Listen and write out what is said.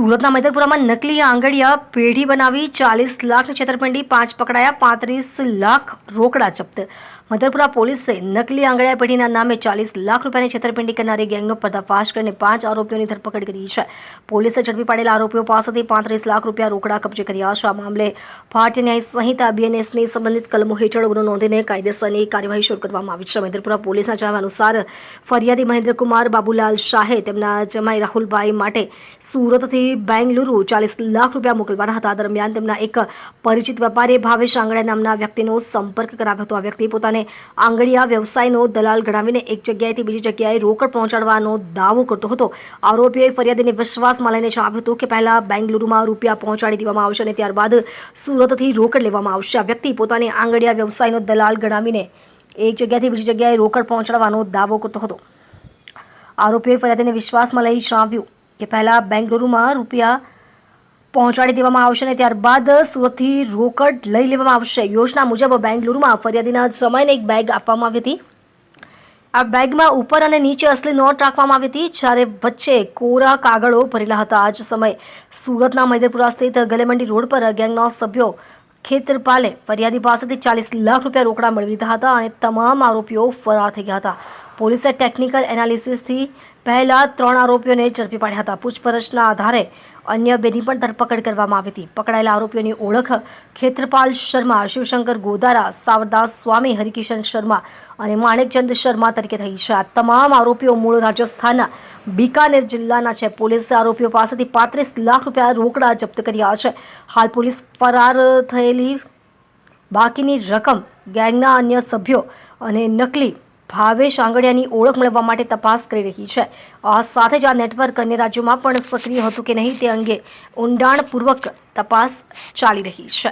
સુરતના મૈદરપુરામાં નકલી આંગળીયા પેઢી બનાવી 40 લાખની છેતરપિંડી, 5 પકડાયા, 35 લાખ રોકડા જપ્ત। મૈદરપુરા પોલીસે નકલી આંગળીયા પેઢીના નામે 40 લાખ રૂપિયાની છેતરપિંડી કરનારી ગેંગનો પર્દાફાશ કરીને 5 આરોપીઓની ધરપકડ કરી છે। પોલીસે ઝડપી પાડેલા આરોપીઓ પાસેથી 35 લાખ રૂપિયા રોકડા કબજે કર્યા છે। આ મામલે ભારતીય ન્યાય સંહિતા BNSની સંબંધિત કલમો હેઠળ ગુનો નોંધીને કાયદેસરની કાર્યવાહી શરૂ કરવામાં આવી છે। મૈદરપુરા પોલીસના જણાવ્યા અનુસાર ફરિયાદી મહેન્દ્રકુમાર બાબુલાલ શાહે તેમના જમાઈ રાહુલભાઈ માટે સુરતથી બેંગલુરુ 40 લાખ રૂપિયા મોકલવાના હતા। દરમિયાન તેમના એક પરિચિત વેપારીએ ભાવેશ આંગડિયા નામના વ્યક્તિનો સંપર્ક કરાવ્યો હતો। આ વ્યક્તિ પોતાને આંગડિયા વ્યવસાયનો દલાલ ગણાવીને એક જગ્યાએથી બીજી જગ્યાએ રોકડ પહોંચાડવાનો દાવો કરતો હતો। આરોપીએ ફરિયાદીને વિશ્વાસમાં લઈને જણાવ્યું હતું કે પહેલા બેંગલુરુમાં રૂપિયા પહોંચાડી દેવામાં આવશે અને ત્યારબાદ સુરતથી રોકડ લેવામાં આવશે। આ વ્યક્તિ પોતાને આંગડિયા વ્યવસાયનો દલાલ ગણાવીને એક જગ્યાએથી બીજી જગ્યાએ રોકડ પહોંચાડવાનો દાવો કરતો હતો। આરોપીએ ફરિયાદીને વિશ્વાસમાં લઈ જણાવ્યું કે પહેલા બેંગલુરુમાં રૂપિયા પહોંચાડી દેવામાં આવશે અને ત્યારબાદ સુરતથી રોકડ લઈ લેવામાં આવશે। યોજના મુજબ બેંગલુરુમાં ફરિયાદીના જમાઈને એક બેગ આપવામાં આવી હતી। આ બેગમાં ઉપર અને નીચે અસલી નોટ રાખવામાં આવી હતી, જ્યારે વચ્ચે કોરા કાગળો ભરેલા હતા। આ જ સમયે સુરતના મૈદરપુરા સ્થિત ગલેમંડી રોડ પર ગેંગના સભ્યો ખેતરપાલે ફરિયાદી પાસેથી 40 લાખ રૂપિયા રોકડા મેળવી લીધા હતા અને તમામ આરોપીઓ ફરાર થઈ ગયા હતા। પોલીસે ટેકનિકલ એનાલિસિસથી પહેલા 3 આરોપીઓને ઝડપી પાડ્યા હતા। પૂછપરછના આધારે અન્ય 2ની પણ ધરપકડ કરવામાં આવી હતી। પકડાયેલા આરોપીઓની ઓળખ ખેતરપાલ શર્મા, શિવશંકર ગોદારા, સાવરદાસ સ્વામી, હરિકિશન શર્મા અને માણેકચંદ શર્મા તરીકે થઈ છે। આ તમામ આરોપીઓ મૂળ રાજસ્થાનના બિકાનેર જિલ્લાના છે। પોલીસે આરોપીઓ પાસેથી 35 લાખ રૂપિયા રોકડા જપ્ત કર્યા છે। હાલ પોલીસ ફરાર થયેલી બાકીની રકમ, ગેંગના અન્ય સભ્યો અને નકલી ભાવેશ આંગડિયાની ઓળખ મેળવવા માટે તપાસ કરી રહી છે। આ સાથે જ આ નેટવર્ક અન્ય રાજ્યોમાં પણ સક્રિય હતું કે નહીં તે અંગે ઊંડાણપૂર્વક તપાસ ચાલી રહી છે।